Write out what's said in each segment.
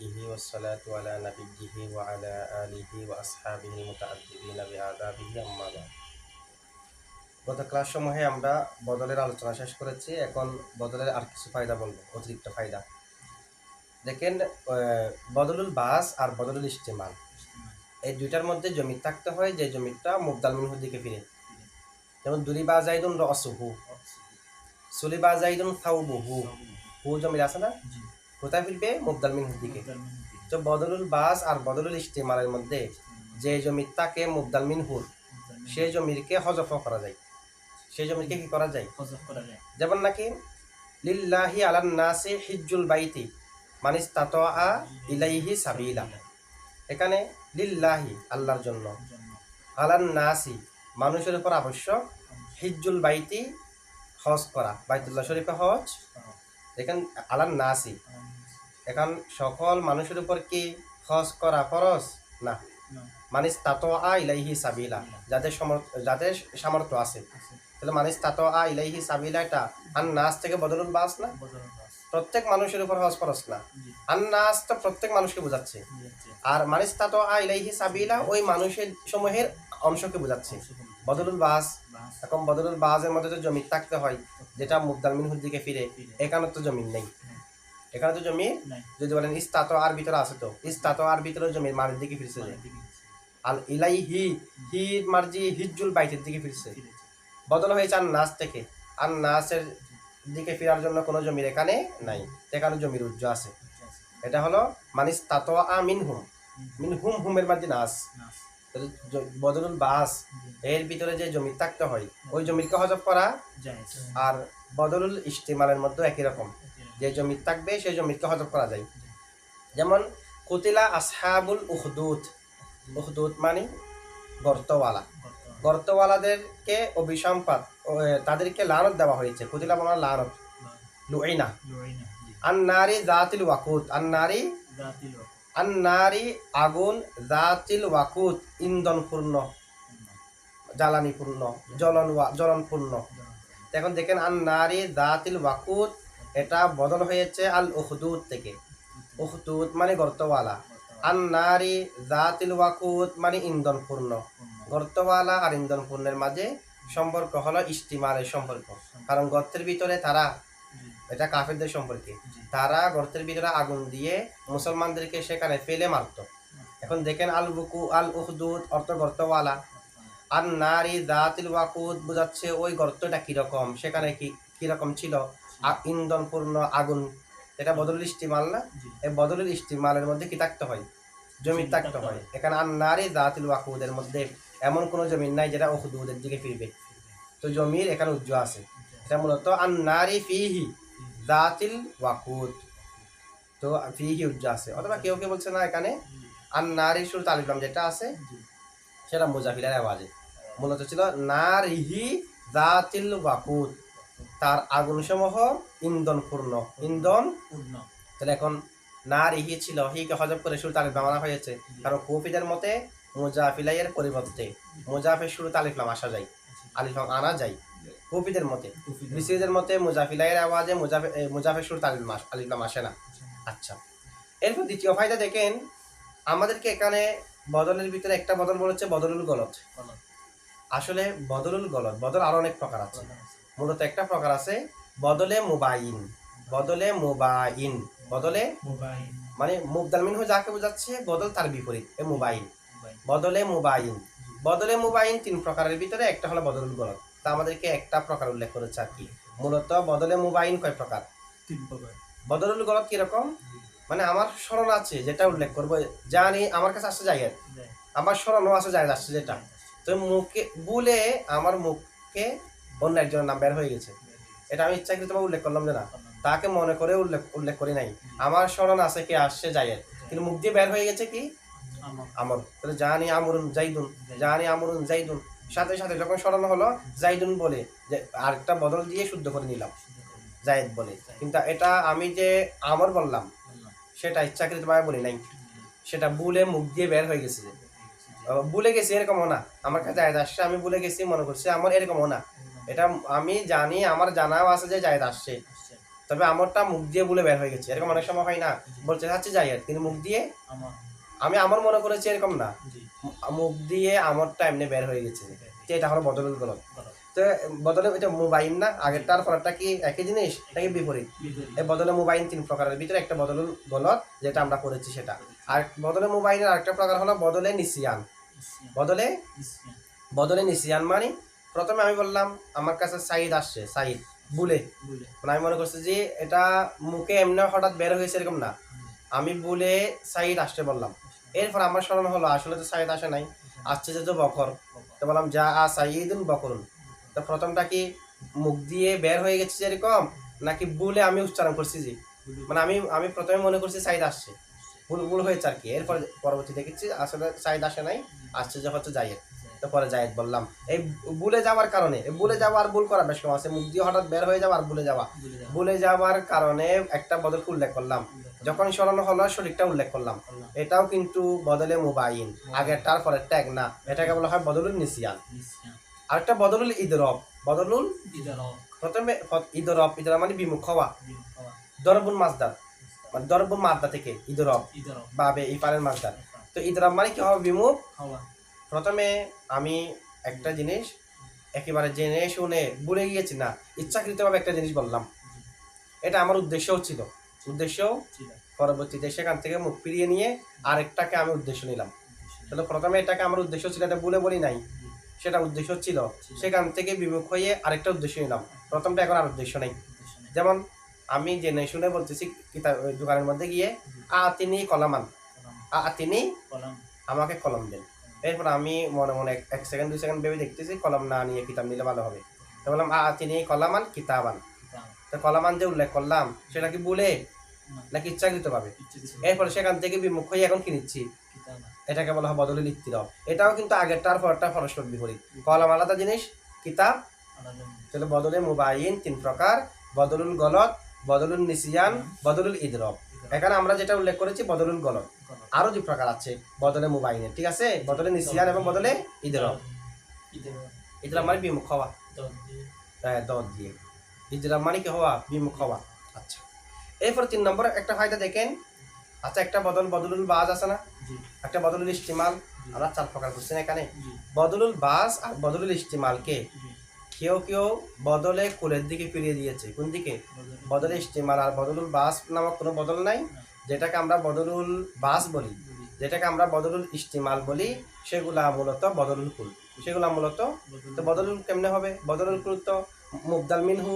بحمده والصلاة على نبيه وعلى آله وأصحابه المتأدبين بآدابه أما بعد। গত ক্লাস সমূহে আমরা বদলের আলোচনা শেষ করেছি। এখন বদলের আর কিছু ফায়দা বলবো, অতিরিক্ত ফায়দা। দেখেন, বদলুল বাস আর বদলুল ইস্তেমাল এই দুইটার মধ্যে জমি থাকতে হয় যে জমিটা মুবদাল মিনহুর দিকে ফিরে। যেমন দুরিবা জাইদুন রসুহু, সুলিবা জাইদুন সাউবুহু, হু জমির আছে না, কোথায় ফিরবে? মুবদাল মিনহুর দিকে। তো বদলুল বাস আর বদলুল ইস্তেমালের মধ্যে যে জমি থাকে মুবদাল মিনহুর, সেই জমিরকে হজফ করা যায়। সেই জমিরকে কি করা যায়? যেমন নাকি লিল্লাহি আলান নাসি হিজ্জুল বাইতি মান ইসতাতা ইলাইহি সাবিলা। এখানে লিল্লাহি আল্লাহর জন্য, আলান নাসি মানুষের উপর আবশ্যক, হিজ্জুল বাইতি হজ করা, বাইতুল্লাহ শরীফে হজ। দেখেন আলান নাসি, এখন সকল মানুষের উপর কি হজ করা ফরজ? না। মানিস তাতোয়া ইলাইহি সাবিলা, যাদের সামর্থ্য আছে। তাহলে মানিস তাতোয়া ইলাইহি সাবিলা এটা আন নাস থেকে বদলুল বাস না, প্রত্যেক মানুষের উপর হজ ফরজ না। আন নাস তো প্রত্যেক মানুষকে বোঝাচ্ছে, আর মানিস তাতোয়া ইলাইহি সাবিলা ওই মানুষের সমূহের অংশকে বোঝাচ্ছে। বদলুল বাস, এখন বদলুল বাসের মধ্যে তো জমি থাকতে হয় যেটা মুবদাল মিনহুর দিকে ফিরে। এখানে তো জমি নেই, এখানে তো জমি যদি বলেন ইস্তাতো আর ভিতরে আছে, তো ইস্তাতো আর ভিতরে জমির মানের দিকে ফিরছে। আল ইলাইহি হি মার্জি হিজ্জুল বাইতের দিকে ফিরছে। বদল হয়েছে আর নাস থেকে, আর নাসের দিকে ফেরার জন্য কোনো জমির এখানে নাই, এখানে জমির উজ্জ আছে। এটা হলো মানিস তাতোয়া মিনহুম, মিনহুম হুমের মাঝে নাস। বদলুল বাস এর ভিতরে যে জমি থাকতে হয় ওই জমিকে হজব করা। আর বদলুল ইস্তেমালের মধ্যে একই রকম, যে জমি থাকবে সেই জমিকে হজব করা যায়। যেমন কুতিলা আসহাবুল উখদুদ, উখদুদ মানে গর্তওয়ালা, গর্তওয়ালাদেরকে অভিসম্পাদ, তাদেরকে লানত দেওয়া হয়েছে। কুতিলা মানে লানত, লুইনা। আন্নারি জাতিল ওয়াকুত, আন্নারি আগুন, জাতিল ওয়াকুত ইন্ধনপূর্ণ, জ্বালানিপূর্ণ, জ্বলনপূর্ণ। এখন দেখেন আন্নারি জাতিল ওয়াকুত এটা বদল হয়েছে আল উখদুদ থেকে। উখদুদ মানে গর্তওয়ালা, আন্নারি জাতিল ওয়াকুত মানে ইন্ধনপূর্ণ। গর্তওয়ালা আর ইন্ধনপূর্ণের মাঝে সম্পর্ক হলো ইস্তিমালের সম্পর্ক, কারণ গর্তের ভিতরে তারা, এটা কাফেরদের সম্পর্কে, তারা গর্তের ভিতরে আগুন দিয়ে মুসলমানদেরকে সেখানে ফেলে মারত। এখন দেখেন আল বুকু আল উখদুদ অর্থ গর্তওয়ালা, আর নারী জাতিল ওয়াকুদ বোঝাচ্ছে ওই গর্তটা কিরকম, সেখানে কিরকম ছিল, ইন্ধনপূর্ণ আগুন। এটা বদলুল ইস্তিমাল না? এই বদলুল ইস্তিমালের মধ্যে কি থাকতে হয়? জমি থাকতে হয়। এখানে আর নারী জাতিল ওয়াকুদের মধ্যে এমন কোনো জমি নাই যেটা উখদুদের দিকে ফিরবে, তো জমির এখানে উজ্জ আছে। এটা মূলত আর নারী ফিহি জাতিল ওয়াকুদ, তো ফিহি উজ্জ আছে। অথবা কেউ কেউ বলছে না, এখানে আর নারী শুরু তালিবাম যেটা আছে সেটা মুজাফিলার আওয়াজে মূলত ছিল নারিহি জাতিল ওয়াকুদ, তার আগুন সমূহ ইন্ধনপূর্ণ, ইন্ধন পূর্ণ। তাহলে এখন নারিহি ছিল, হিকে হজব করে শুরু তালিফ লাম আনা হয়েছে, কারণ কুফিদের মতে মুজাফিলাইয়ের পরিবর্তে মুজাফের শুরু তালিফ লাম আসা যায়, আলিফ লাম আনা যায় কুফিদের মতে। বিসিদের মতে মুজাফিলাইয়ের আওয়াজে মুজাফের শুরু তালিফ আলিফ লাম আসে না। আচ্ছা, এরপর দ্বিতীয় ফায়দা দেখেন, আমাদেরকে এখানে বদলের ভিতরে একটা বদল বলেছে বদলুল গলত। আসলে বদলুল গলত, বদল আরো অনেক প্রকার আছে। মূলত একটা প্রকার আছে বদলে মুবাইন, বদলে মুবাইন, বদলে মানে মুবদাল মিনহু যাকে বোঝাচ্ছে বদল তার বিপরীত এ মুবাইন, বদলে মুবাইন। বদলে মুবাইন তিন প্রকারের ভিতরে একটা হলো বদলুল গলত, তা আমাদেরকে একটা প্রকার উল্লেখ করেছে আর কি। মূলত বদলে মুবাইন কয় প্রকার? তিন প্রকার। বদলুল গলত কিরকম? মানে আমার স্মরণ আছে যেটা উল্লেখ করবো, জানি আমার কাছে আসছে জায়গায়, আমার স্মরণও আছে জায়গা আসছে যেটা, তো মুখে বলে আমার মুখে অন্য একজনের নাম বের হয়ে গেছে, এটা আমি ইচ্ছাকৃতভাবে উল্লেখ করলাম যে না, তাকে মনে করে উল্লেখ করি নাই। আমার স্মরণ আছে কে আসছে জায়গায়, কিন্তু মুখ দিয়ে বের হয়ে গেছে কি আমর। তাহলে জানি আমরুন জাইদুন, জানি আমরুন জাইদুন, সাথে সাথে যখন স্মরণ হলো জাইদুন বলে আরেকটা বদল দিয়ে শুদ্ধ করে নিলাম জায়েদ বলে, কিন্তু এটা আমি যে আমর বললাম সেটা ইচ্ছাকৃতভাবে বলি নাই, সেটা ভুলে মুখ দিয়ে বের হয়ে গেছে। ভুলে গেছি এরকমও না, আমার কাছে জায়েদ আসছে আমি ভুলে গেছি মনে করছি আমার, এরকমও না। এটা আমি জানি, আমার জানাও আছে যে জায়েদ আসছে, তো তবে আমারটা মুখ দিয়ে বলে বের হয়ে গেছে, এরকম অনেক সময় হয় না, বলতে চাচ্ছি জায়েদ কিন্তু মুখ দিয়ে আমি আমার মনে করেছি, এরকম না, মুখ দিয়ে আমারটা এমনি বের হয়ে গেছে, এটা হলো বদলুল গলত। তো বদলে এটা মোবাইল না, আগেরটার পরেরটা কি একই জিনিস নাকি বিপরীত? এই বদলে মোবাইল 3 প্রকারের ভিতরে একটা বদলুল গলত যেটা আমরা করেছি সেটা। আর বদলে মোবাইলের আরেকটা প্রকার হলো বদলে নিসিয়ান। বদলে নিসিয়ান মানে প্রথমে আমি বললাম আমার কাছে সাইদ আসছে, সাইদ বুলে, মানে আমি মনে করছি যে এটা মুখে এমনি হঠাৎ বের হয়েছে এরকম না, আমি বলে সাইদ আসছে বললাম, এরপর আমার স্মরণ হলো আসলে তো সাইদ আসে নাই, আসছে যে বকর, তো বললাম যা সাইদুন বকরুন। তো প্রথমটা কি মুখ দিয়ে বের হয়ে গেছে এরকম, নাকি বলে আমি উচ্চারণ করছি যে, মানে আমি প্রথমে মনে করছি সাইদ আসছে, ভুল হয়েছে আর কি। এরপর পরবর্তী দেখেছি আসলে সাইদ আসে নাই, আসছে যে হচ্ছে জায়েদ, তো পরে জায়েদ বললাম। এই ভুলে যাওয়ার কারণে, ভুলে যাওয়া আর ভুল করা বেশ কম আছে, মুখ দিয়ে হঠাৎ বের হয়ে যাওয়া আর ভুলে যাওয়ার কারণে একটা বদল উল্লেখ করলাম, যখন স্মরণ হলো সঠিকটা উল্লেখ করলাম, এটাও কিন্তু বদলে মুবাইন, আগেরটার পরেরটা এক না, এটাকে বলা হয় বদলুল নিসিয়ান। আরেকটা বদলুল ইদরব, বদলুল প্রথমে ইদরব, ইদরব মানে বিমুখ হওয়া, দরবুল মাজদার, মানে দরবুল মাদ্দা থেকে ইদরব বাবে ইফারের মাজদার। তো ইদরব মানে কি হবে? বিমুখ। প্রথমে আমি একটা জিনিস একেবারে জেনে শুনে ভুলে গিয়েছি না, ইচ্ছাকৃতভাবে একটা জিনিস বললাম, এটা আমার উদ্দেশ্যও ছিল, পরবর্তীতে সেখান থেকে মুখ ফিরিয়ে নিয়ে আরেকটাকে আমি উদ্দেশ্য নিলাম। তাহলে প্রথমে এটাকে আমার উদ্দেশ্য ছিল, এটা ভুলে বলি নাই, সেটা উদ্দেশ্য ছিল, সেখান থেকে বিমুখ হয়ে আরেকটা উদ্দেশ্য নিলাম, প্রথমটা এখন আর উদ্দেশ্য নেই। যেমন আমি জেনে শুনে বলতেছি কিতাব দোকানের মধ্যে গিয়ে তিনি কলামান, তিনি আমাকে কলম দেন, এরপর আমি মনে মনে 1 সেকেন্ড 2 সেকেন্ড ভেবে দেখতেছি কলম না নিয়ে কিতাব নিলে ভালো হবে, তো বললাম তিনি কলামান কিতাবান। তো কলামান যে উল্লেখ করলাম সেটা কি বলে নাকি ইচ্ছাকৃত ভাবে? এরপর সেখান থেকে বিমুখ হয়ে এখন কি নিচ্ছি, এটাকে বলা হয় বদলুল ইত্তিরাব। এটাও কিন্তু আগেরটার পরটা পরস্পর বিপরীত, কলম আলাদা জিনিস, কিতাব। তাহলে বদলে মুবাইন 3 প্রকার, বদলুল গলত, বদলুল নিসিয়ান, বদলুল ইদরব। এখানে আমরা যেটা উল্লেখ করেছি বদলুল গলত, আরো 2 প্রকার আছে বদলে মুবাইনের, ঠিক আছে, বদলে নিসিয়ান এবং বদলে ইদরব। ইদরব মানে বিমুখ হওয়া, দদ দিয়ে, ইদরব মানে কি হওয়া? বিমুখ হওয়া। আচ্ছা, এরপর 3 নম্বর একটা ফায়দা দেখেন। আচ্ছা, একটা বদলুল বাজ আছে না, একটা বদলুল ইস্তিমাল, আমরা 4 প্রকার করছি না এখানে। বদলুল বাজ আর বদলুল ইস্তিমালকে কেউ কেউ বদলে কুলের দিকে ফিরিয়ে দিয়েছে। কোন দিকে? বদলে ইস্তিমাল। আর বদলুল বাস নামক কোনো বদল নাই, যেটাকে আমরা বদলুল বাস বলি, যেটাকে আমরা বদলুল ইস্তিমাল বলি, সেগুলা মূলত বদলুল কুল, সেগুলা মূলত। তো বদলুল কেমনে হবে? বদলুল কুল তো মুবদাল মিনহু,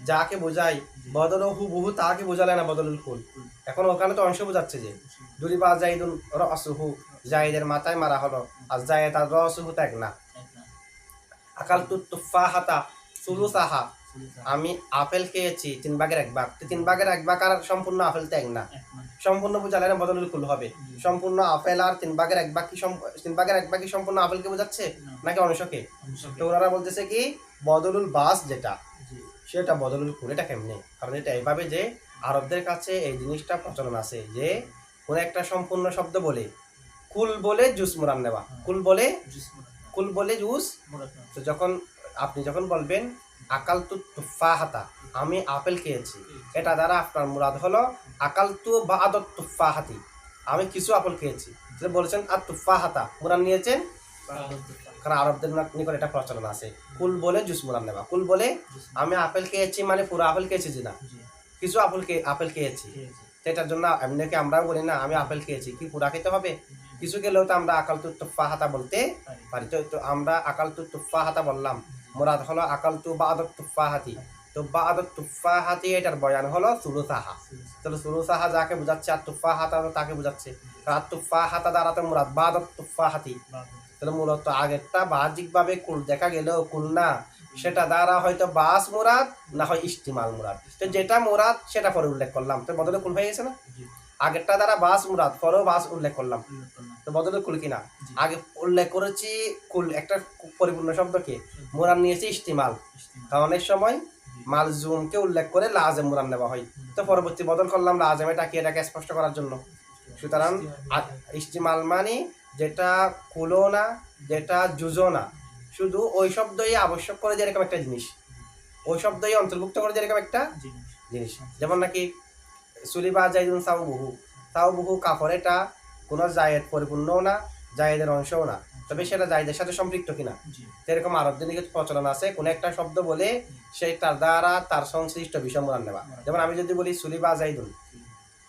যাকে বোঝাই, বদল হুবহু তাকে বোঝালে না বদলুল কুল। এখন ওখানে তো অংশ বোঝাচ্ছে যে দুরিবা জাইদুন রসুহু, জাইদের মাথায় মারা হলো, আর জায়েদ আর রসুহু ত্যাগ না। আকালতু তুফাহাতা সুলুসাহা, আমি আপেল খেয়েছি 3 ভাগের 1 ভাগ। 3 ভাগের 1 ভাগ আর সম্পূর্ণ আপেল ত্যাগ না, সম্পূর্ণ বোঝালে না বদলুল কুল হবে। সম্পূর্ণ আপেল আর 3 ভাগের 1 ভাগ কি 3 ভাগের 1 ভাগ কি সম্পূর্ণ আপেলকে বোঝাচ্ছে নাকি অংশকে? তো ওনারা বলতেছে কি বদলুল বাস যেটা, সেটা বদলুল কুল। এটা কেমনে? কারণ এটা এইভাবে যে আরবদের কাছে এই জিনিসটা প্রচলন আছে যে কোন একটা সম্পূর্ণ শব্দ বলে কুল বলে জুস মুরান নেওয়া, কুল বলে জুস। তো আপনি যখন বলবেন আকালতু তুফাহাতা, আমি আপেল খেয়েছি, এটা দ্বারা আপনার মুরাদ হলো আকালতু বা'দাত তুফাহাতি, আমি কিছু আপেল খেয়েছি। বলেছেন আর তুফাহাতা মুরান নিয়েছেন, কারণ আরবদের নিকট এটা প্রচলন আছে কুল বলে জুস মুরান নেওয়া। কুল বলে আমি আপেল খেয়েছি মানে পুরো আপেল খেয়েছি যে না, কিছু আপেল খেয়েছি। এটার জন্য এমনিকে আমরাও বলি না আমি আপেল খেয়েছি, কি পুরা খেতে হবে? কিছু গেলেও তো আমরা আকালতু তুফাহাতা বলতে পারি। তো আমরা আকালতু তুফাহাতা বললাম, মুরাদ হলো আকালতু বা'দাত তুফাহাতি। তো বা'দাত তুফাহাতি এটার বয়ান হলো সুলুসাহা। তাহলে সুলুসাহা যাকে বোঝাচ্ছে আর তুফাহাতা তাকে বোঝাচ্ছে, আর তুফাহাতা দ্বারা তো মুরাদ বা'দাত তুফাহাতি। তাহলে মূলত আগেরটা বাহ্যিকভাবে কুল দেখা গেলেও কুল না, সেটা দ্বারা হয়তো বাস মুরাদ না হয় ইস্তিমাল মুরাদ। তো যেটা মুরাদ সেটা পরে উল্লেখ করলাম, তো বদলে কুল হয়ে গেছে না? আগেরটা দ্বারা বাস মুরাদ, পরেও বাস উল্লেখ করলাম, তো বদলে কুল কিনা? আগে উল্লেখ করেছি কুল একটা পরিপূর্ণ শব্দকে, মুরাদ নিয়েছি ইস্তিমাল, কারণ অনেক সময় মালজুমকে উল্লেখ করে লাজেম মুরাদ নেওয়া হয়। তো পরবর্তী বদল করলাম লাজেম, এটাকে স্পষ্ট করার জন্য। সুতরাং ইস্তিমাল মানে যেটা কুলো না, যেটা জুজো না, শুধু ওই শব্দই আবশ্যক করে যে এরকম একটা জিনিস, ওই শব্দই অন্তর্ভুক্ত করে যে এরকম একটা জিনিস। যেমন নাকি সুলিবা জাইদুন সাউবুহু কাফর, এটা কোনো জায়েদ পরিপূর্ণও না, জায়েদের অংশও না, তবে সেটা জায়েদের সাথে সম্পৃক্ত কিনা। এরকম আরবদের নিকট প্রচলন আছে কোনো একটা শব্দ বলে সেই তার দ্বারা তার সংশ্লিষ্ট বিষয় মুরাদ নেওয়া। যেমন আমি যদি বলি সুলিবা জাইদুন,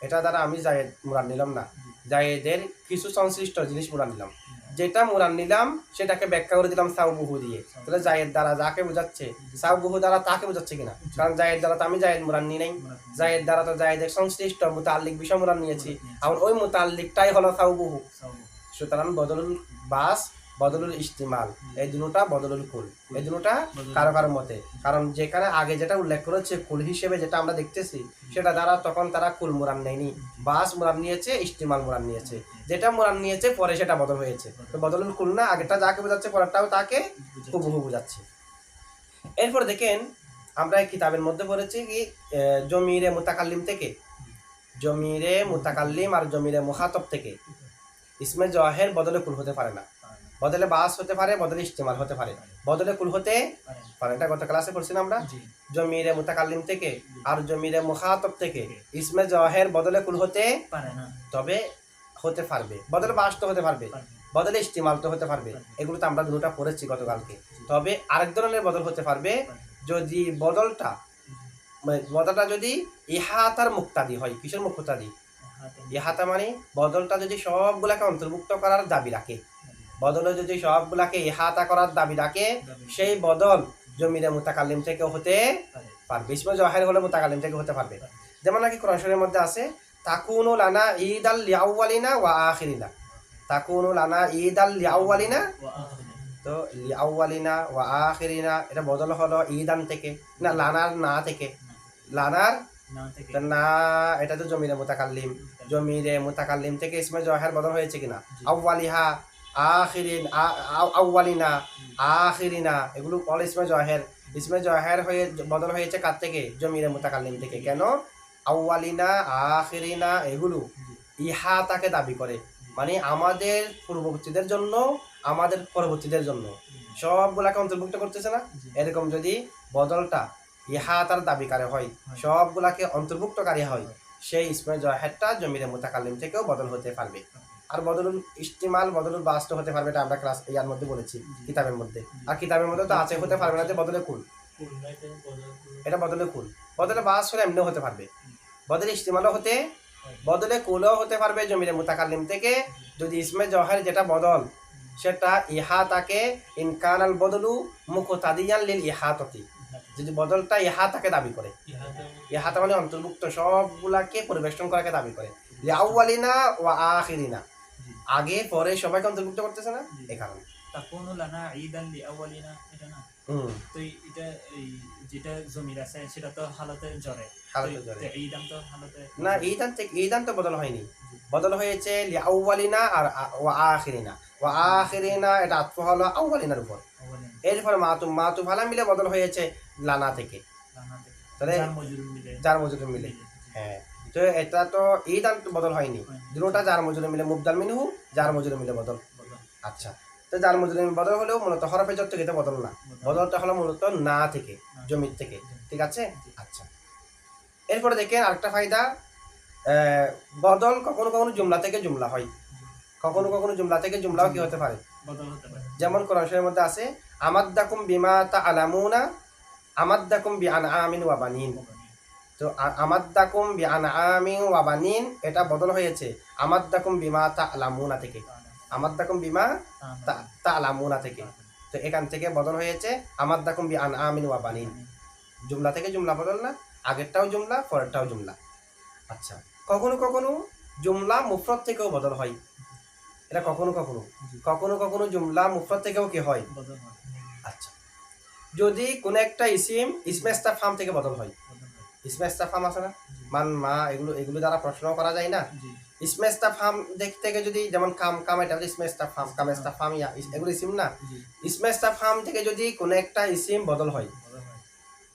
এটা দ্বারা আমি জায়েদ মুরাদ নিলাম না, জায়েদের কিছু সংশ্লিষ্ট জিনিস মুরাদ নিলাম। যেটা মুরাদ নিলাম সেটাকে ব্যাখ্যা করে দিলাম সাউবুহু দিয়ে। তাহলে জায়েদ দ্বারা যাকে বোঝাচ্ছে, সাউবুহু দ্বারা তাকে বোঝাচ্ছে কিনা, কারণ জায়েদ দ্বারা তো আমি জায়েদ মুরাদ নিই নাই, জায়েদ দ্বারা তো জায়েদের সংশ্লিষ্ট মুতাল্লিক বিষয় মুরাদ নিয়েছি, আর ওই মুতাল্লিকটাই হলো সাউবুহু। সুতরাং বদলুল বাস, বদলুল ইস্তিমাল, এই দুটোটা বদলুল কুল, এই দুটোটা কারো কারো মতে। কারণ যেখানে আগে যেটা উল্লেখ করেছে কুল হিসেবে যেটা আমরা দেখতেছি, সেটা দ্বারা তখন তারা কুল মুরাদ নেয়নি, বাস মুরাদ নিয়েছে, ইস্তিমাল মুরাদ নিয়েছে। যেটা মুরাদ নিয়েছে পরে সেটা বদল হয়েছে, তো বদলুল কুল না, আগেরটা যাকে বোঝাচ্ছে পরেরটাও তাকে হুবহু বোঝাচ্ছে। এরপর দেখেন আমরা এই কিতাবের মধ্যে পড়েছি কি জমিরে মুতাকাল্লিম থেকে, জমিরে মুতাকাল্লিম আর জমিরে মুখাতব থেকে ইসমে জহের বদলে কুল হতে পারে না, বদলে বাস হতে পারে, বদলে ইস্তেমাল হতে পারে, বদলে কুল হতে পারে। এটা গত ক্লাসে পড়ছিলাম আমরা। জমিরে মুতাকাল্লিম থেকে আর জমিরে মুখাতব থেকে ইসমে জহের বদলে কুল হতে পারে না, তবে হতে পারবে, বদলে বাস তো হতে পারবে, বদলে ইস্তেমাল তো হতে পারবে। এগুলো তো আমরা দুটোটা পড়েছি গতকালকে। তবে আরেক ধরনের বদল হতে পারবে যদি বদলটা যদি ইহাতার মুক্তাদি হয়। কিসের মুক্তাদি? ইহাতা মানে বদলটা যদি সবগুলাকে অন্তর্ভুক্ত করার দাবি রাখে, বদলে যদি সবগুলাকে ইহাতা করার দাবি রাখে, সেই বদল জমিরে মুতাকাল্লিম থেকে হতে পারবে, ইসমে জহের হলে মুতাকাল্লিম থেকে হতে পারবে। যেমন নাকি কোরআন শরীফের মধ্যে আছে তাকুনু লানা ঈদাল লিআউয়ালিনা ওয়া আখিরিনা, তাকুনু লানা ঈদাল লিআউয়ালিনা, তো লিআউয়ালিনা ওয়া আখিরিনা এটা বদল হলো ঈদান থেকে না, লানার না থেকে, লানার না, এটা তো জমিরে মুতাকাল্লিম, জমিরে মুতাকাল্লিম থেকে ইসমে জহের বদল হয়েছে কিনা, আউয়ালিহা আখিরিন, আউয়ালিনা আখিরিনা, এগুলো অল ইসমে জহের। ইসমে জহের হয়ে বদল হয়েছে কার থেকে? জমিরে মুতাকাল্লিম থেকে। কেন? আউয়ালিনা আখিরিনা এগুলো ইহাতাকে দাবি করে, মানে আমাদের পূর্ববর্তীদের জন্য, আমাদের পরবর্তীদের জন্য সবগুলাকে অন্তর্ভুক্ত করতেছে না। এরকম যদি বদলটা ইহাতার দাবিকারী হয়, সবগুলাকে অন্তর্ভুক্তকারী হয়, সেই ইসমে জহেরটা জমিরে মুতাকাল্লিম থেকেও বদল হতে পারবে। আর বদলুল ইস্তিমাল, বদলুল বাস তো হতে পারবে, এটা আমরা ক্লাস ইয়ার মধ্যে বলেছি কিতাবের মধ্যে। আর কিতাবের মধ্যে তো আছে হতে পারবে না যে বদলে কুল, এটা বদলে কুল। বদলে বাস হলে এমনিও হতে পারবে, বদলে ইস্তিমালও হতে, বদলে কুলও হতে পারবে জমিরে মুতাকাল্লিম থেকে, যদি ইসমে জহের যেটা বদল সেটা ইহাতাকে ইনকানাল বদলু মুকতাদিয়ান লিল ইহাততি, যদি বদলটা ইহাতাকে দাবি করে, ইহাতা মানে অন্তর্ভুক্ত সবগুলাকে পরিবেষ্টন করাকে দাবি করে, লিআউয়ালিনা ওয়া আখিরিনা, আগে পরে সবাইকে অন্তর্ভুক্ত করতেছে না, এই কারণে। তাকুনু লানা ঈদান লিআউয়ালিনা, এটা না, তো এটা যেটা জমির আছে সেটা তো হালতে জরে, হালতে জরে, ঈদান তো হালতে না, ঈদান থেকে ঈদান তো বদল হয়নি, বদল হয়েছে লিআউয়ালিনা আর ওয়া আখিরিনা। ওয়া আখিরিনা এটা আতফ হলো আউয়ালিনার উপর, এরপর মাতুফ হালা মিলে বদল হয়েছে লানা থেকে, তাহলে যার মজুরি মিলে। হ্যাঁ, তো এটা তো ঈদান বদল হয়নি, দুটোটা যার মজুরি মিলে, মুবদাল মিনহু যার মজুরি মিলে বদল। আচ্ছা, তো যার মজুরি বদল হলেও মূলত হরফে জর থেকে বদল না, বদলটা হলো মূলত না থেকে, জমির থেকে, ঠিক আছে। আচ্ছা, এরপরে দেখেন আরেকটা ফায়দা, বদল কখনো কখনো জুমলা থেকে জুমলা হয়, কখনো কখনো জুমলা থেকে জুমলাও কি হতে পারে, বদল হতে পারে। যেমন কোরআন শরীফের মধ্যে আছে আমাদ্দাকুম বিমা তাআলামুনা, আমাদ্দাকুম বিআনআমিন ওয়া বানিন, তো আমাদ্দাকুম বিআনআমিন ওয়া বানিন এটা বদল হয়েছে আমাদ্দাকুম বিমা তাআলামুনা থেকে, আমাদ্দাকুম বিমা তাআলামুনা থেকে, তো এখান থেকে বদল হয়েছে আমাদ্দাকুম বিআনআমিন ওয়া বানিন। জুমলা থেকে জুমলা বদল না, আগেরটাও জুমলা, পরেরটাও জুমলা। আচ্ছা, কখনো কখনো জুমলা মুফরদ থেকেও বদল হয়, এটা কখনো কখনো, কখনো কখনো জুমলা মুফরদ থেকেও কি হয়, বদল হয়। আচ্ছা, যদি কোনো একটা ইসিম ইসমে ইস্তাফহাম থেকে বদল হয়, ইসমে ইস্তাফহাম আছে না, মান মা, এগুলো দ্বারা প্রশ্ন করা যায় না, ইসমে ইস্তাফহাম থেকে যদি, যেমন কাম এটা ইসমে ইস্তাফহাম, কাম ইস্তাফহাম ইয়া, এগুলো ইসিম না, ইসমে ইস্তাফহাম থেকে যদি কোনো একটা ইসিম বদল হয়,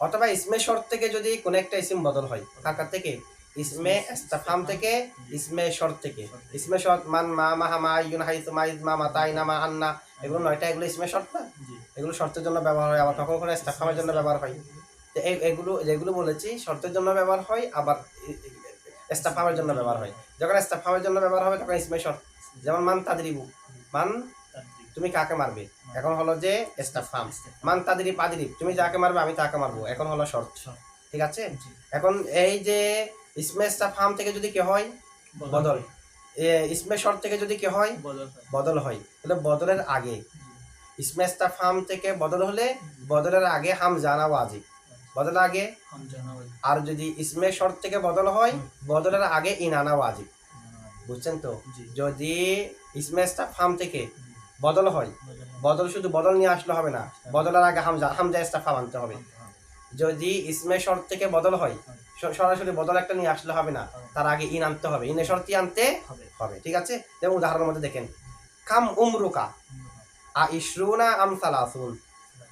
অথবা ইসমে শর্ত থেকে যদি কোনো একটা ইসিম বদল হয়, কার থেকে, ইসমে ইস্তাফহাম থেকে, ইসমে শর্ত থেকে। ইসমে শর্ত মান মা মাহা মা ইউন হাইতু মা ইদ মা মাতাইনা মা আন্না, এগুলো নয়টা, এগুলো ইসমে শর্ত না, এগুলো শর্তের জন্য ব্যবহার হয়, আবার কখনো কখনো ইস্তাফহামের জন্য ব্যবহার হয়। তো এগুলো যেগুলো বলেছি শর্তের জন্য ব্যবহার হয়, আবার ইস্তেফহামের জন্য ব্যবহার হয়। যখন ইস্তেফহামের জন্য ব্যবহার হবে তখন ইসমে শর্ত, যেমন মান তাদরিবু, মান তুমি কাকে মারবে, এখন হলো যে ইস্তেফহাম। মান তাদরিব আদরিব, তুমি যাকে মারবে আমি তাকে মারবো, এখন হলো শর্ত। ঠিক আছে। এখন এই যে ইসমে ইস্তেফহাম থেকে যদি কি হয় বদল, ইসমে শর্ত থেকে যদি কি হয় বদল হয়, তাহলে বদলের আগে ইসমে ইস্তেফহাম থেকে বদল হলে বদলের আগে হামজা আনা ওয়াজিব, বদলের আগে। আর যদি ইসমে শর্ত থেকে বদল হয় বদলের আগে ইন আনা ওয়াজিব, বুঝছেন তো। যদি ইসমে ইস্তেফহাম থেকে বদল হয়, বদল শুধু বদল নিয়ে আসলে হবে না, বদলের আগে হামজা ইস্তেফহাম আনতে হবে। যদি ইসমে শর্ত থেকে বদল হয় সরাসরি বদল একটা নিয়ে আসলে হবে না, তার আগে ইন আনতে হবে, ইনে শর্তি আনতে হবে। ঠিক আছে। যেমন উদাহরণের মধ্যে দেখেন, কাম উমরুকা আইশরুনা আম সালাসুন,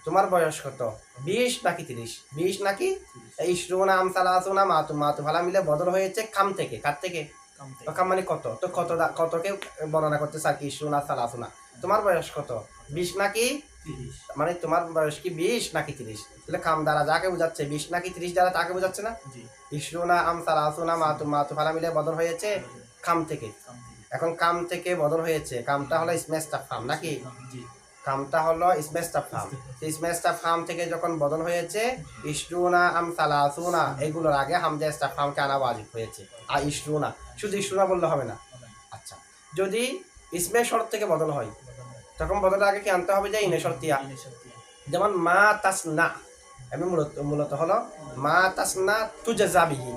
তোমার বয়স কত, 20 নাকি 30, 20 নাকি ইশরুনা আম সালাসুনা মাতু ভালা মিলে বদল হয়েছে কাম থেকে। কার থেকে? কাম মানে কত, তো কতকে বর্ণনা করতে চাই, ইশরুনা সালাসুনা, তোমার বয়স কত, 20 নাকি 30, মানে তোমার বয়স কি 20 নাকি 30, তাহলে কাম দ্বারা যাকে বোঝাচ্ছে 20 নাকি 30 দ্বারা তাকে বোঝাচ্ছে না। ইশরুনা আম সালাসুনা মাতু ভালা মিলে বদল হয়েছে কাম থেকে। এখন কাম থেকে বদল হয়েছে, কামটা হলো ইসমে ইস্তেফহাম নাকি, কামটা হলো ইসমে ইস্তেফহাম। ইসমে ইস্তেফহাম থেকে যখন বদল হয়েছে ইশরুনা আম সালাসুনা, এগুলোর আগে হামজা ইস্তেফহামকে আনা ওয়াজিব হয়েছে। আর ইশরুনা, শুধু ইশরুনা বললে হবে না। আচ্ছা, যদি ইসমে শর্ত থেকে বদল হয় তখন বদলের আগে কি আনতে হবে, যে ইনে শর্তিয়া। যেমন মা তাসনা, আমি মূলত হলো মা তাসনা তুজাজা বিহি,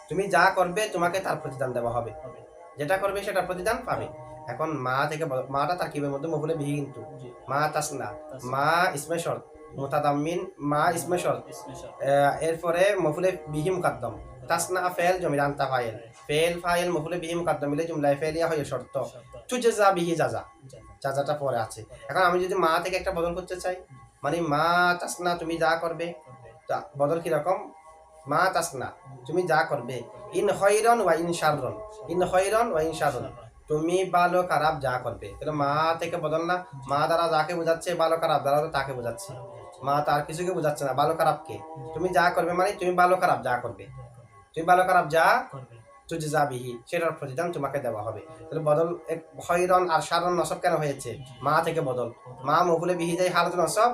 তুমি যা করবে তোমাকে তার প্রতিদান দেওয়া হবে, যেটা করবে সেটার প্রতিদান পাবে। এখন মা থেকে মাটা তারকিবের মধ্যে মফুলে বিহি, কিন্তু মা তাসনা, মা ইসমে শর্ত মুতাদাম্মিন, মা ইসমে শর্ত, এরপরে মফুলে বিহি মুকাদ্দম, তাসনা ফেল জমির আনতা ফাইল, ফেল ফাইল মফুলে বিহি মুকাদ্দম মিলে জুমলায় ফেলিয়া হয় শর্ত, তুজাজা বিহি জাজা, জাজাটা পরে আছে। এখন আমি যদি মা থেকে একটা বদল করতে চাই, মানে মা তাসনা তুমি যা করবে, বদল কিরকম, মা তাসনা তুমি যা করবে, ইন খৈরন ওয়া ইন শাররন, ইন খৈরন ওয়া ইন শাররন, তুমি ভালো খারাপ যা করবে। তাহলে মা থেকে বদল না, মা দ্বারা যাকে বোঝাচ্ছে ভালো খারাপ দ্বারা তো তাকে বোঝাচ্ছে, মা তার কিছুকে বোঝাচ্ছে না, ভালো খারাপকে। তুমি যা করবে মানে তুমি ভালো খারাপ যা করবে, তুমি ভালো খারাপ যা তুজজা বিহি, সেটার প্রতিদান তোমাকে দেওয়া হবে। তাহলে বদল খৈরন আর শাররন নসব কেন হয়েছে, মা থেকে বদল, মা মফুলে বিহি যাই হালত নসব,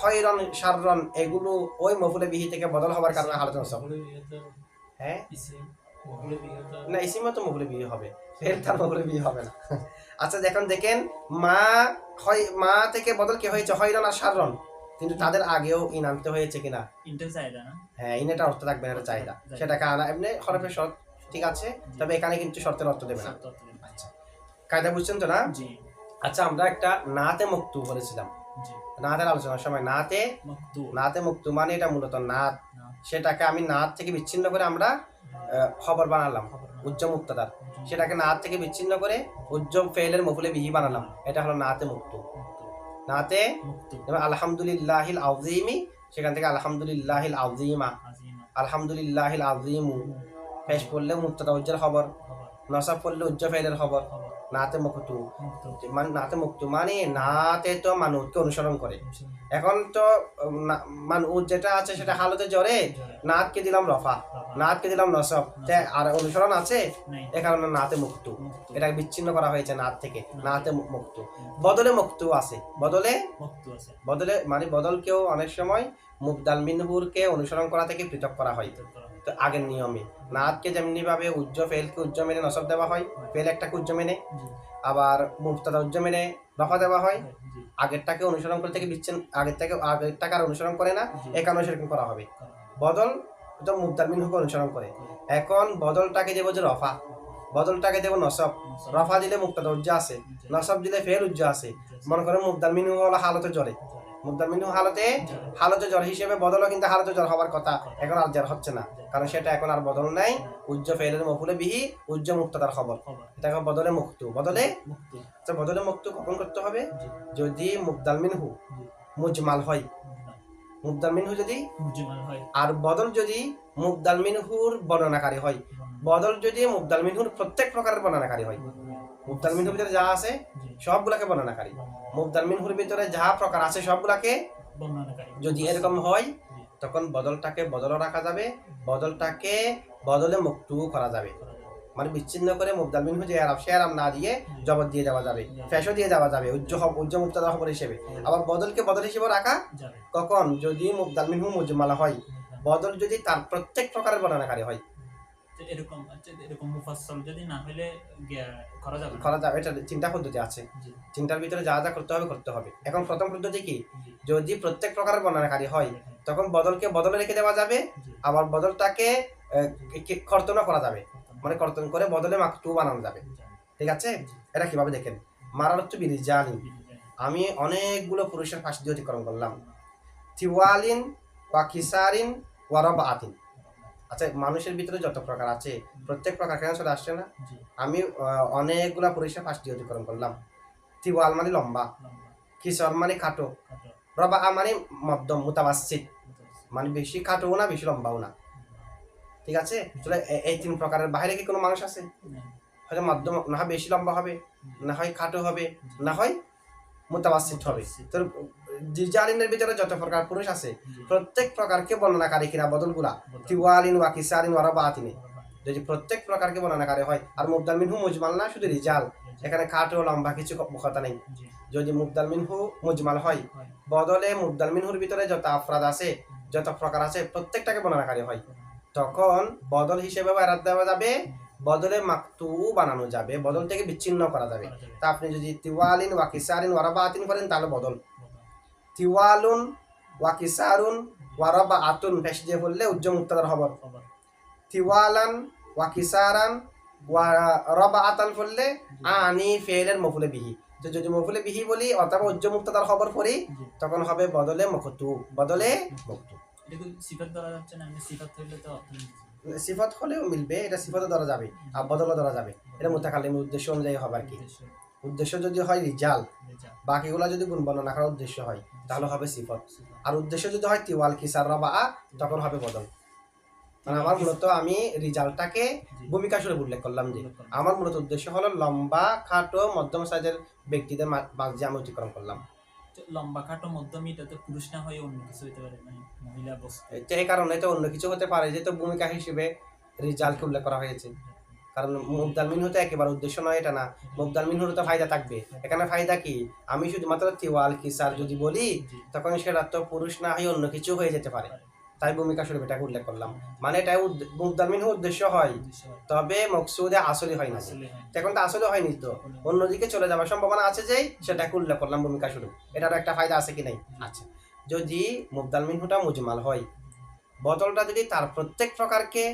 খৈরন শাররন এগুলো ওই মফুলে বিহি থেকে বদল হওয়ার কারণে হালত নসব। হ্যাঁ না, ইসিমও তো মফুলে বিহি হবে, ফের তার মফুলে বিহি হবে না। আচ্ছা দেখেন মা থেকে বদল কি হয়েছে, খৈরন আর শাররন, কিন্তু তাদের আগেও ইন আনতে হয়েছে কিনা, ইনটা চাহিদা না, হ্যাঁ ইনেটা অর্থ থাকবে না, এটা চাহিদা, সেটাকে আনা এমনি হরফের শর্ত। ঠিক আছে, তবে এখানে কিন্তু শর্তের অর্থ দেবে না। আচ্ছা, কায়দা বুঝছেন তো না? আচ্ছা, আমরা একটা নাতে মুক্তু বলেছিলাম, নাতের আলোচনার সময় নাতে মুক্তু মানে এটা মূলত নাত, সেটাকে আমি নাত থেকে বিচ্ছিন্ন করে আমরা খবর বানালাম উজ্জ্ব মুক্তাদার, সেটাকে নাত থেকে বিচ্ছিন্ন করে উজ্জ্ব ফেলের মফুলে বিহি বানালাম, এটা হলো নাতে মুক্তু। নাতে যেমন আলহামদুলিল্লাহিল আযীমি, সেখান থেকে আলহামদুলিল্লাহিল আযীমা, আলহামদুলিল্লাহিল আযীমু, পেশ করলে মুক্তাদা উজ্জ্বল খবর, নসাব করলে উজ্জ্ব ফেলের খবর, নাতে মুক্তু। নাতে মুক্তু মানে নাতে তো মানুষকে অনুসরণ করে। এখন তো মানুষ যেটা আছে সেটা হালতে জরে, নাতকে দিলাম রফা, নাতকে দিলাম নসব, আর অনুসরণ আছে, এ কারণে নাতে মুক্তু, এটা বিচ্ছিন্ন করা হয়েছে নাত থেকে, নাতে মুক্তু। বদলে মুক্তু আছে, বদলে মানে বদলকেও অনেক সময় মুবদাল মিনহুরকে অনুসরণ করা থেকে পৃথক করা হয়। তো আগের নিয়মে নাতকে যেমনি ভাবে উজ্জ্ব ফেলকে উজ্জ্ব মেনে নসব দেওয়া হয়, ফেল একটাকে উজ্জ্ব মেনে, আবার মুবতাদা উজ্জ্ব মেনে রফা দেওয়া হয়, আগেরটাকে অনুসরণ করে থেকে বিচ্ছিন্ন, আগেরটাকে আর অনুসরণ করে না, এই কারণে সেরকম করা হবে। বদল তো মুবদাল মিনহুকে অনুসরণ করে, এখন বদলটাকে দেবো যে রফা, বদলটাকে দেবো নসব, রফা দিলে মুবতাদা উজ্জ্ব আছে, নসব দিলে ফেল উজ্জ্ব আছে। মনে করেন মুবদাল মিনহু হলো হালতে জরে, মুবদাল মিনহু হালতে জ্বর হিসেবে বদলও কিন্তু হালতে জ্বর হওয়ার কথা, এখন আর জ্বর হচ্ছে না, কারণ সেটা এখন আর বদল নাই, উজ্জ্ব ফেলের মফুলে বিহি উজ্জ্ব মুক্তাদার খবর, এটা বদলে মুক্তু। আচ্ছা, বদলে মুক্তু কখন করতে হবে, যদি মুবদাল মিনহু মুজমাল হয়, মুবদাল মিনহু যদি আর বদল যদি মুবদাল মিনহুর বর্ণনাকারী হয়, বদল যদি মুবদাল মিনহুর প্রত্যেক প্রকারের বর্ণনাকারী হয়, মুবদাল মিনহুর ভিতরে যা আছে সবগুলাকে বর্ণনাকারী, মুবদাল মিনহুর ভিতরে যা প্রকার আছে সবগুলাকে যদি এরকম হয়, তখন বদলটাকে বদলও রাখা যাবে, বদলটাকে বদলে মুক্তু করা যাবে। মানে বিচ্ছিন্ন করে মুবদাল মিনহু যে আরাব সে আরাব না দিয়ে জবর দিয়ে দেওয়া যাবে, ফেশও দিয়ে দেওয়া যাবে উজ্জ মুবতাদা খবর হিসেবে। আবার বদলকে বদল হিসেবে রাখা যাবে কখন? যদি মুবদাল মিনহু মুজমালা হয়, বদল যদি তার প্রত্যেক প্রকারের বর্ণনাকারী হয়। তো এরকম এরকম মুফাসসাল যদি না হলে করা যাবে না? করা যাবে, এটা চিন্তা পদ্ধতি আছে, জি চিন্তার ভিতরে যা যা করতে হবে। এখন প্রথম পদ্ধতি কি? জি যদি প্রত্যেক প্রকারের বর্ণনাকারী হয় তখন বদলকে বদলে রেখে দেওয়া যাবে, জি আবার বদলটাকে কর্তনও করা যাবে, মানে কর্তন করে বদলে মাকতু বানানো যাবে। ঠিক আছে? এটা কিভাবে দেখেন, মারারতু বিরিজালিন, আমি অনেকগুলো পুরুষের ফাঁস দিয়ে অতিক্রম করলাম। তিওয়ালিন ওয়া কিসারিন ওয়া রাবাআতিন, আচ্ছা মানুষের ভিতরে যত প্রকার আছে প্রত্যেক প্রকার কেন চলে আসছে না? জি আমি অনেকগুলা পুরুষের ফাঁস দিয়ে অতিক্রম করলাম। তিওয়াল মানে লম্বা, লম্বা কিসর মানে খাটো, খাটো রাবাআ মানে মধ্যম মুতাওয়াসসিত, মানে বেশি খাটোও না বেশি লম্বাও না। ঠিক আছে? তাহলে এই তিন প্রকারের বাইরে কি কোনো মানুষ আছে? হয়তো মধ্যম, না হয় বেশি লম্বা হবে, না হয় খাটো হবে, না হয় মুতাওয়াসসিত হবে। তো জিজালিনের ভিতরে যত প্রকার পুরুষ আছে প্রত্যেক প্রকারকে বর্ণনাকারী কিনা বদলগুলা তিওয়ালিন ওয়া কিসারিন ওয়া রাবাআতিন, যদি প্রত্যেক প্রকারকে বর্ণনাকারী হয়। আর মুবদাল মিনহু মুজমাল না, শুধু রিজাল, এখানে খাটো লম্বা কিছু কথা নেই। যদি মুবদাল মিনহু মুজমাল হয়, বদলে মুবদাল মিনহুর ভিতরে যত আফরাদ আছে যত প্রকার আছে প্রত্যেকটাকে বর্ণনাকারী হয়, তখন বদল হিসেবে এরাদ দেওয়া যাবে, বদলে মাকতু বানানো যাবে, বদল থেকে বিচ্ছিন্ন করা যাবে। তা আপনি যদি তিওয়ালিন ওয়া কিসারিন ওয়া রাবাআতিন করেন তাহলে বদল, তিওয়ালুন ওয়া কিসারুন ওয়া রাবাআতুন পেশ দিয়ে বললে উজ্জ মুক্তাদার খবর, তিওয়ালান ওয়া কিসারান ওয়া রাবাআতান বললে আনি ফেলের মফুলে বিহি। তো যদি মফুলে বিহি বলি অথবা উজ্জ মুক্তাদার খবর পড়ি তখন হবে বদলে মকতু, বদলে মকতু। এটা সিফাত ধরা যাচ্ছে না? সিফাত হইলে তো সিফাত হলেও মিলবে, এটা সিফাতও ধরা যাবে আর বদলও ধরা যাবে। এটা মুতাকাল্লিমের উদ্দেশ্য অনুযায়ী হবে আর কি। উদ্দেশ্য যদি হয় রিজাল, বাকিগুলা যদি গুণ বর্ণনা করার উদ্দেশ্য হয় তাহলে হবে সিফত। আর উদ্দেশ্য যদি হয় তিওয়াল কিসার রাবাআ তখন হবে বদল। মানে আমার মূলত আমি রিজালটাকে ভূমিকা স্বরূপ উল্লেখ করলাম যে আমার মূলত উদ্দেশ্য হলো লম্বা খাটো মধ্যম সাইজের ব্যক্তিদের মাঝে আমি অতিক্রম করলাম। লম্বা খাটো মধ্যম এটা তো পুরুষ না হয়ে অন্য কিছু হতে পারে, মানে মহিলা বস্তু। এই কারণে তো অন্য কিছু হতে পারে, যেহেতু ভূমিকা হিসেবে রিজালকে উল্লেখ করা হয়েছে। কারণ মুবদাল মিনহু তো একেবারে উদ্দেশ্য নয় এটা না, মুবদাল মিনহুর তো ফায়দা থাকবে। এখানে ফায়দা কি? আমি শুধুমাত্র তিওয়াল কিসার যদি বলি তখন সেটা তো পুরুষ না হয়ে অন্য কিছু হয়ে যেতে পারে, তাই ভূমিকা স্বরূপ এটাকে উল্লেখ করলাম। মানে এটা মুবদাল মিনহু উদ্দেশ্য হয়, তবে মকসুদে আসলে হয় না। এখন তো আসলে হয়নি, তো অন্যদিকে চলে যাওয়ার সম্ভাবনা আছে, যেই সেটাকে উল্লেখ করলাম ভূমিকা স্বরূপ। এটারও একটা ফায়দা আছে কি নাই? আচ্ছা, যদি মুবদাল মিনহুটা মুজমাল হয়, বদলটা যদি তার প্রত্যেক প্রকারকে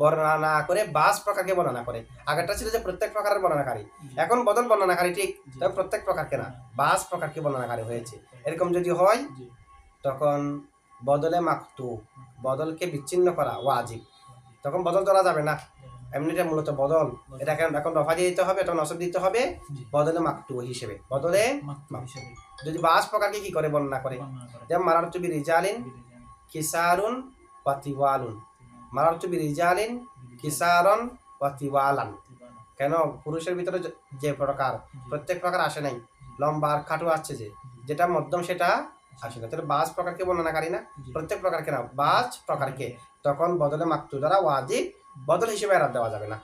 বর্ণনা করে বাস প্রকারকে বর্ণনা করে, আগেরটা ছিল যে প্রত্যেক প্রকারের বর্ণনাকারী, এখন বদল বর্ণনাকারী ঠিক, তবে প্রত্যেক প্রকারকে না বাস প্রকারকে বর্ণনাকারী হয়েছে। এরকম যদি হয় তখন বদলে মাকতু, বদলকে বিচ্ছিন্ন করা ওয়াজিব, তখন বদল ধরা যাবে না। এমনিটা মূলত বদল, এটাকে এখন রফা দিয়ে দিতে হবে, এটা নসব দিতে হবে বদলে মাকতু হিসেবে, বদলে যদি বাস প্রকারকে কি করে বর্ণনা করে, যেমন মারারতু বিরিজালিন কিসারুন ওয়া তিওয়ালুন, মারারতু বিরিজালিন কিসারন ওয়া তিওয়ালান। কেন? পুরুষের ভিতরে যে প্রকার প্রত্যেক প্রকার আসে নাই, লম্বা আর খাটো আসছে, যেটা মধ্যম সেটা আসে না। তাহলে বাস প্রকারকে বর্ণনাকারী না, প্রত্যেক প্রকারকে না, বাস প্রকারকে, তখন বদলে মাকতু দ্বারা ওয়াজিব, বদল হিসেবে এরাব দেওয়া যাবে না,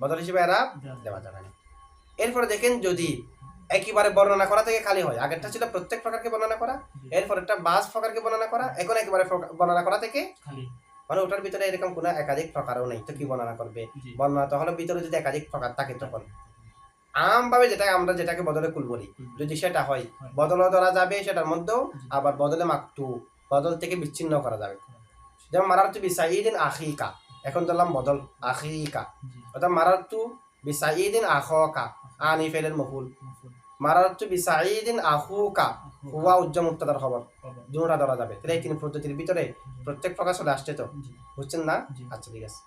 বদল হিসেবে এরাব দেওয়া যাবে না। এরপরে দেখেন যদি একেবারে বর্ণনা করা থেকে খালি হয়, আগেরটা ছিল প্রত্যেক প্রকারকে বর্ণনা করা, এরপর একটা বাস প্রকারকে বর্ণনা করা, এখন একেবারে বর্ণনা করা থেকে মানে ওটার ভিতরে এরকম কোনো একাধিক প্রকারও নেই, তো কি বর্ণনা করবে? বর্ণনা তো হলো ভিতরে যদি একাধিক প্রকার থাকে তখন আমভাবে আমরা যেটাকে বদলে কুল বলি, যদি সেটা হয় বদলও ধরা যাবে সেটার মধ্যেও, আবার বদলে মাকতু, বদল থেকে বিচ্ছিন্ন করা যাবে। যেমন মারারতু বিসাইদিন আখিকা, এখন ধরলাম বদল আখিকা, অর্থাৎ মারারতু বিসাইদিন আখকা, আনি ফেলের মফুল, মারারতু বিসাইদিন আখুকা হুয়া উজ্জ মুক্তাদার খবর, দুটোটা ধরা যাবে। তাহলে এই তিন পদ্ধতির ভিতরে প্রত্যেক প্রকার চলে আসছে, তো বুঝছেন না? আচ্ছা ঠিক আছে।